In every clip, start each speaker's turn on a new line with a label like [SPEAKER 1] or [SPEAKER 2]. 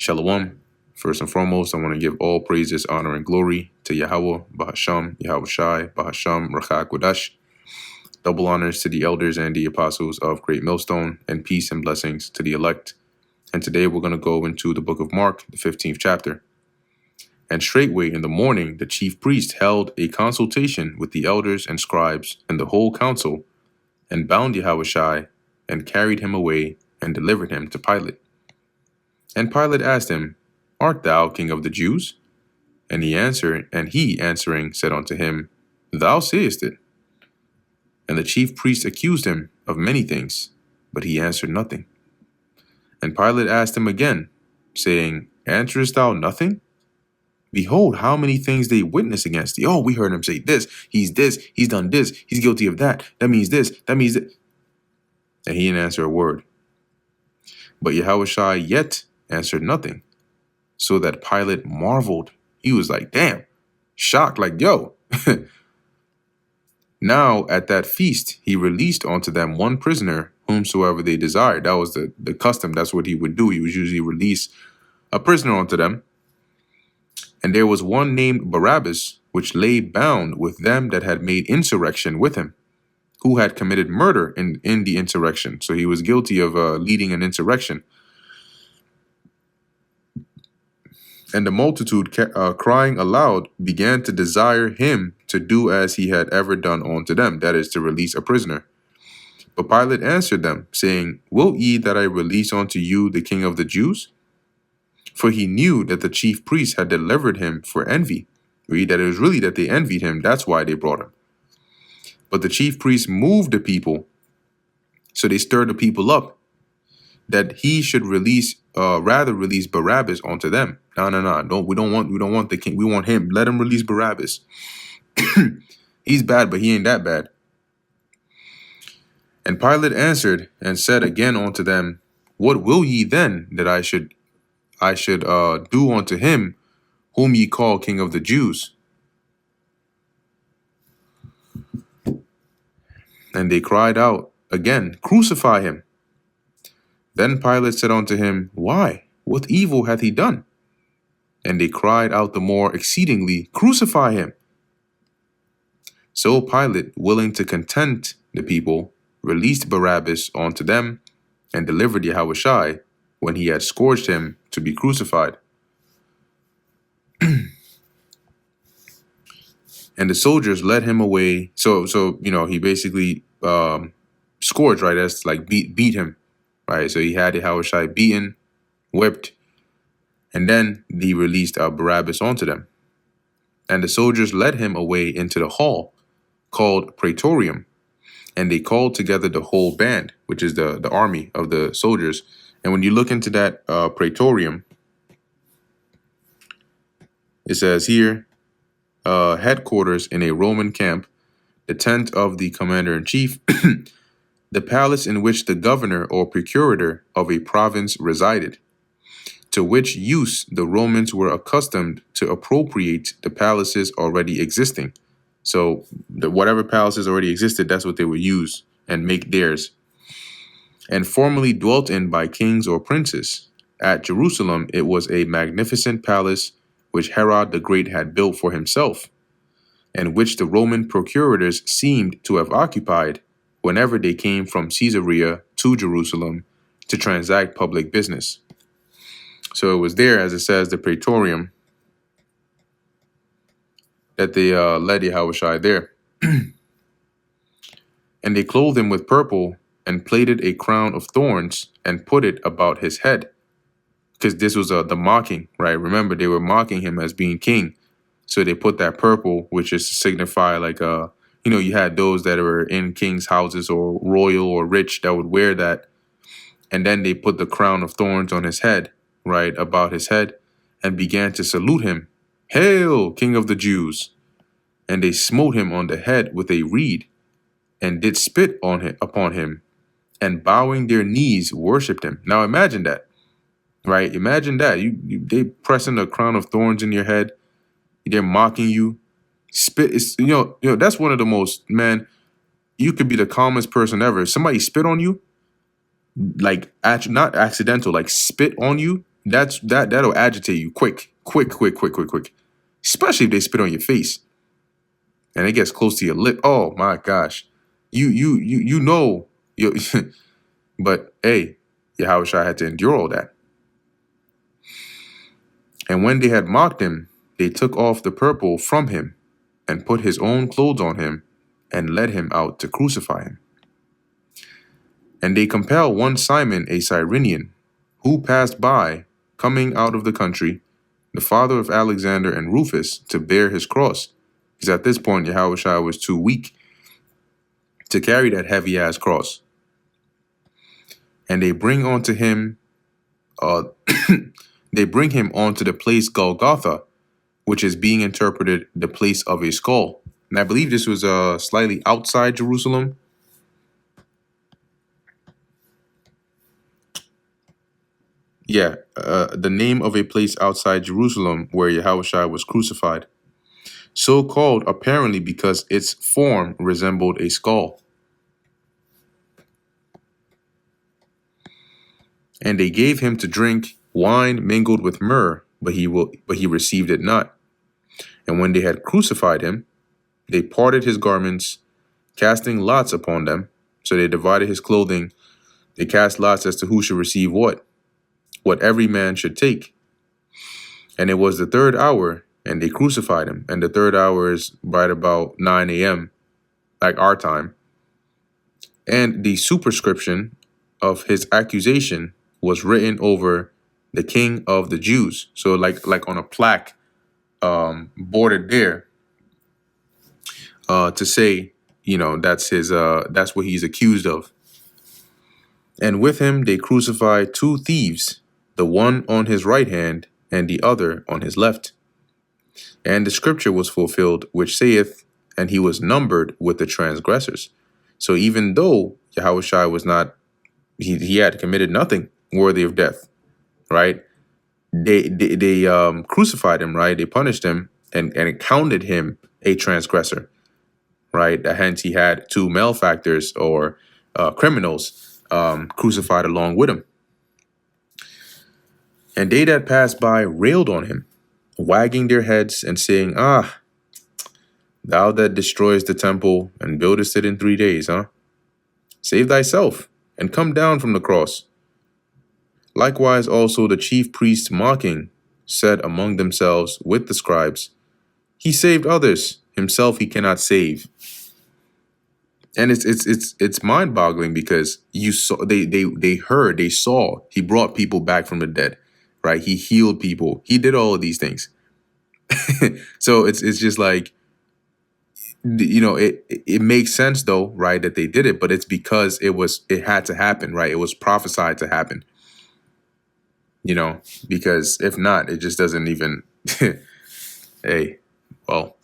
[SPEAKER 1] Shalom. First and foremost, I want to give all praises, honor, and glory to Yahweh, Bahasham, Yahweh Shai, Bahasham, Rachak Wadash. Double honors to the elders and the apostles of Great Millstone, and peace and blessings to the elect. And today we're going to go into the book of Mark, the 15th chapter. And straightway in the morning, the chief priest held a consultation with the elders and scribes and the whole council, and bound Yahweh Shai, and carried him away, and delivered him to Pilate. And Pilate asked him, Art thou king of the Jews? And he answering said unto him, Thou sayest it. And the chief priest accused him of many things, but he answered nothing. And Pilate asked him again, saying, Answerest thou nothing? Behold, how many things they witness against thee. Oh, we heard him say this, he's done this, he's guilty of that, that means this, that means that. And he didn't answer a word. But Yahweh Shai yet answered nothing, so that Pilate marveled. He was like, damn, shocked, like, yo. Now at that feast, he released unto them one prisoner, whomsoever they desired. That was the custom. That's what he would do. He would usually release a prisoner unto them. And there was one named Barabbas, which lay bound with them that had made insurrection with him, who had committed murder in the insurrection. So he was guilty of leading an insurrection. And the multitude, crying aloud, began to desire him to do as he had ever done unto them, that is, to release a prisoner. But Pilate answered them, saying, Will ye that I release unto you the king of the Jews? For he knew that the chief priests had delivered him for envy. Read that it was really that they envied him. That's why they brought him. But the chief priests moved the people, so they stirred the people up, that he should rather release Barabbas onto them. No. We don't want the king. We want him. Let him release Barabbas. He's bad, but he ain't that bad. And Pilate answered and said again unto them, What will ye then that I should do unto him whom ye call king of the Jews? And they cried out again, Crucify him. Then Pilate said unto him, Why? What evil hath he done? And they cried out the more exceedingly, Crucify him. So Pilate, willing to content the people, released Barabbas unto them, and delivered Yahweh Shai, when he had scourged him, to be crucified. And the soldiers led him away. So he basically scourged, right? That's like beat him, right? So he had Yahweh Shai beaten, whipped, and then he released Barabbas onto them. And the soldiers led him away into the hall, called Praetorium, and they called together the whole band, which is the army of the soldiers. And when you look into that Praetorium, it says here, headquarters in a Roman camp, the tent of the commander-in-chief, the palace in which the governor or procurator of a province resided, to which use the Romans were accustomed to appropriate the palaces already existing. So whatever palaces already existed, that's what they would use and make theirs. And formerly dwelt in by kings or princes. At Jerusalem, it was a magnificent palace which Herod the Great had built for himself, and which the Roman procurators seemed to have occupied whenever they came from Caesarea to Jerusalem to transact public business. So it was there, as it says, the Praetorium, that they led Yahweh Shai there. And they clothed him with purple, and plaited a crown of thorns, and put it about his head. Because this was the mocking, right? Remember, they were mocking him as being king. So they put that purple, which is to signify like, you had those that were in king's houses or royal or rich that would wear that. And then they put the crown of thorns on his head, right, about his head, and began to salute him. Hail, King of the Jews! And they smote him on the head with a reed, and did spit upon him, and bowing their knees worshipped him. Now imagine that, right? Imagine that. They pressing a crown of thorns in your head. They're mocking you. Spit is, that's one of the most, man, you could be the calmest person ever. If somebody spit on you, like not accidental, like spit on you, that'll agitate you quick, quick, quick, quick, quick, quick. Especially if they spit on your face and it gets close to your lip. Oh my gosh. You know you but hey, Yahushua had to endure all that. And when they had mocked him, they took off the purple from him and put his own clothes on him and led him out to crucify him. And they compelled one Simon, a Cyrenian, who passed by, coming out of the country, the father of Alexander and Rufus, to bear his cross. Because at this point, Yahushua was too weak to carry that heavy-ass cross. And they bring onto him, they bring him onto the place Golgotha, which is being interpreted the place of a skull. And I believe this was slightly outside Jerusalem. Yeah, the name of a place outside Jerusalem where Yahushua was crucified. So called apparently because its form resembled a skull. And they gave him to drink wine mingled with myrrh, but he received it not. And when they had crucified him, they parted his garments, casting lots upon them. So they divided his clothing. They cast lots as to who should receive what every man should take. And it was the 3rd hour, and they crucified him. And the 3rd hour is right about 9 a.m., like our time. And the superscription of his accusation was written over the King of the Jews. So like on a plaque bordered there to say, that's that's what he's accused of. And with him they crucified 2 thieves, the one on his right hand and the other on his left. And the scripture was fulfilled, which saith, and he was numbered with the transgressors. So even though Yahushua was not, he had committed nothing worthy of death, right? They crucified him, right? They punished him and counted him a transgressor, right? Hence he had 2 malefactors or criminals crucified along with him. And they that passed by railed on him, wagging their heads and saying, "Ah, thou that destroyest the temple and buildest it in 3 days, huh? Save thyself and come down from the cross." Likewise also the chief priests mocking said among themselves with the scribes, "He saved others, himself he cannot save." And it's mind-boggling because you saw they saw he brought people back from the dead, right? He healed people. He did all of these things. So it's just like, it makes sense though, right, that they did it, but it's because it had to happen, right? It was prophesied to happen. Because if not, it just doesn't even hey, well.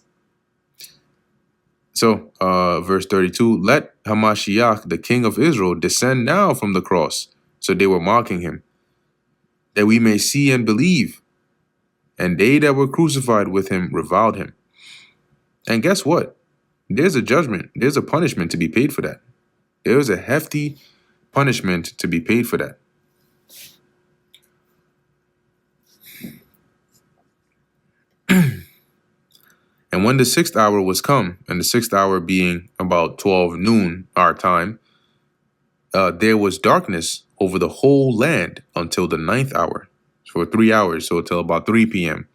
[SPEAKER 1] So, verse 32, let Hamashiach, the king of Israel, descend now from the cross. So they were mocking him, that we may see and believe. And they that were crucified with him reviled him. And guess what? There's a judgment. There's a punishment to be paid for that. There's a hefty punishment to be paid for that. And when the 6th hour was come, and the 6th hour being about 12 noon our time, there was darkness over the whole land until the 9th hour, for 3 hours, so till about 3 p.m.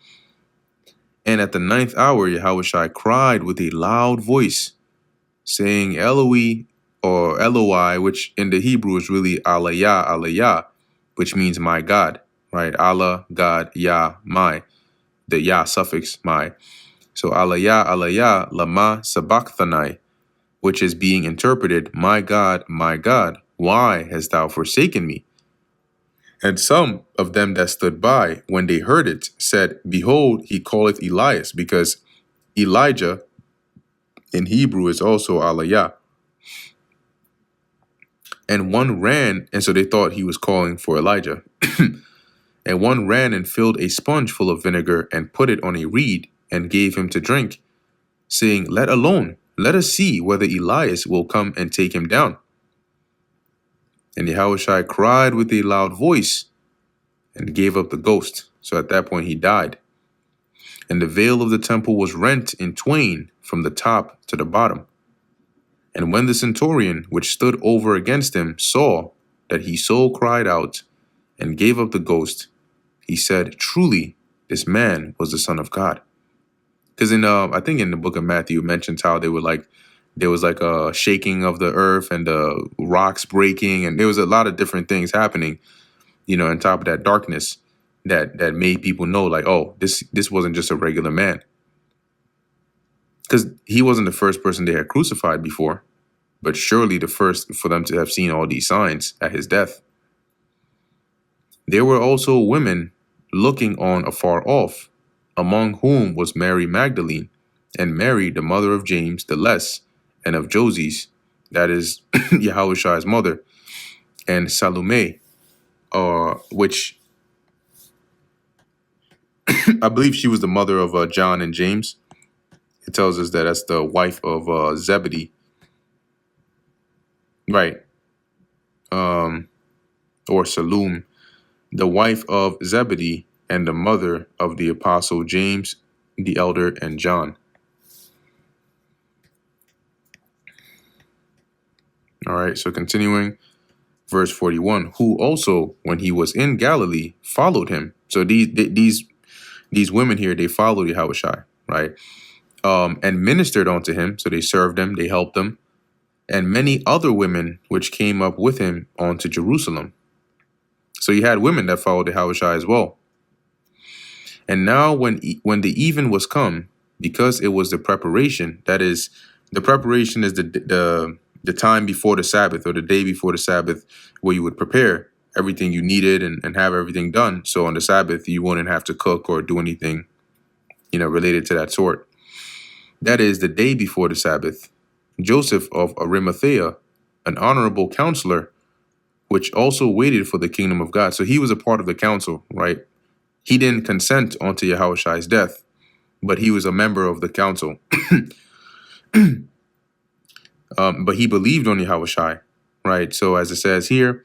[SPEAKER 1] And at the 9th hour, Yahushua cried with a loud voice, saying, Eloi, or Eloi, which in the Hebrew is really Alayah, Alayah, which means my God, right? Allah, God, Yah, my, the Yah suffix, my. So Alayah, Alayah, Lama Sabachthani, which is being interpreted, my God, why hast thou forsaken me? And some of them that stood by, when they heard it, said, Behold, he calleth Elias, because Elijah in Hebrew is also Alayah. And one ran, and so they thought he was calling for Elijah. And one ran and filled a sponge full of vinegar and put it on a reed and gave him to drink, saying, Let alone, let us see whether Elias will come and take him down. And Yahushua cried with a loud voice and gave up the ghost. So at that point, he died. And the veil of the temple was rent in twain from the top to the bottom. And when the centurion, which stood over against him, saw that he so cried out and gave up the ghost, he said, truly, this man was the Son of God. Because I think in the book of Matthew, it mentions how there was like a shaking of the earth and the rocks breaking, and there was a lot of different things happening, on top of that darkness that made people know, like, oh, this wasn't just a regular man. Because he wasn't the first person they had crucified before, but surely the first for them to have seen all these signs at his death. There were also women looking on afar off, among whom was Mary Magdalene, and Mary, the mother of James the Less, and of Joses, that is Yahushua's mother, and Salome, which I believe she was the mother of John and James. It tells us that that's the wife of Zebedee. Right. Or Salome, the wife of Zebedee, and the mother of the apostle James the elder and John. All right, so continuing, verse 41, who also, when he was in Galilee, followed him. So these women here, they followed Yahushua, right? And ministered unto him. So they served him, they helped him. And many other women which came up with him unto Jerusalem. So you had women that followed Yahushua as well. And now when the even was come, because it was the preparation, that is, the preparation is the time before the Sabbath, or the day before the Sabbath, where you would prepare everything you needed and have everything done. So on the Sabbath, you wouldn't have to cook or do anything, related to that sort. That is the day before the Sabbath. Joseph of Arimathea, an honorable counselor, which also waited for the kingdom of God. So he was a part of the council, right? He didn't consent unto Yahushua's death, but he was a member of the council. But he believed on Yahushua, right? So as it says here,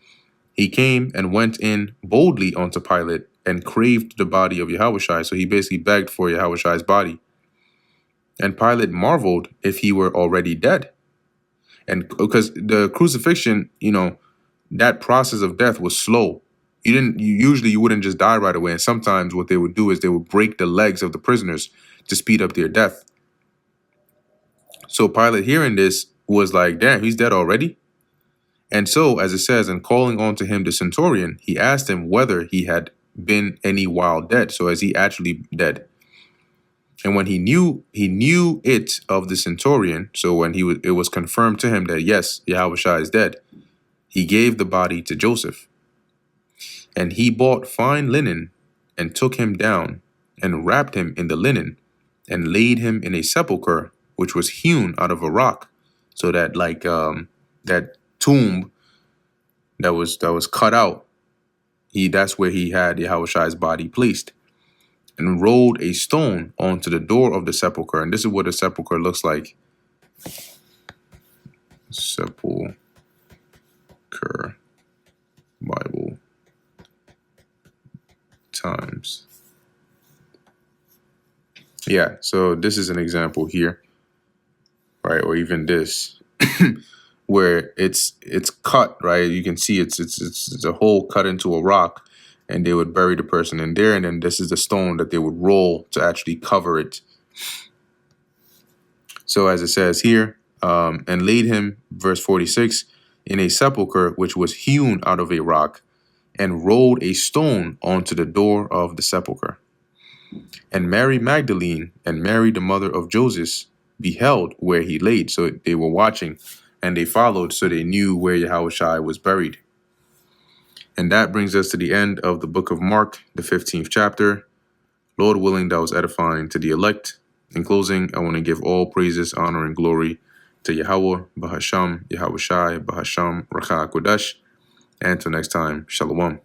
[SPEAKER 1] he came and went in boldly unto Pilate and craved the body of Yahushua. So he basically begged for Yahushua's body. And Pilate marveled if he were already dead. And because the crucifixion, that process of death was slow. You wouldn't just die right away. And sometimes what they would do is they would break the legs of the prisoners to speed up their death. So Pilate, hearing this, was like, damn, he's dead already? And so, as it says, and calling on to him the centurion, he asked him whether he had been any while dead. So is he actually dead? And when he knew it of the centurion, so when it was confirmed to him that, yes, Yahushua is dead, he gave the body to Joseph. And he bought fine linen and took him down and wrapped him in the linen and laid him in a sepulchre which was hewn out of a rock. So that that tomb that was cut out, that's where he had Yahushua's body placed, and rolled a stone onto the door of the sepulchre. And this is what a sepulchre looks like. Sepulchre Bible times. Yeah, so this is an example here, right? Or even this, where it's cut, right? You can see it's a hole cut into a rock, and they would bury the person in there, and then this is the stone that they would roll to actually cover it. So as it says here, and laid him, verse 46, in a sepulchre which was hewn out of a rock, and rolled a stone onto the door of the sepulchre. And Mary Magdalene and Mary, the mother of Joses, beheld where he laid. So they were watching, and they followed, so they knew where Yahushua was buried. And that brings us to the end of the book of Mark, the 15th chapter. Lord willing, that was edifying to the elect. In closing, I want to give all praises, honor, and glory to Yahweh, Bahasham, Yahushai, Bahasham, Rakha Kodesh. And until next time, Shalom.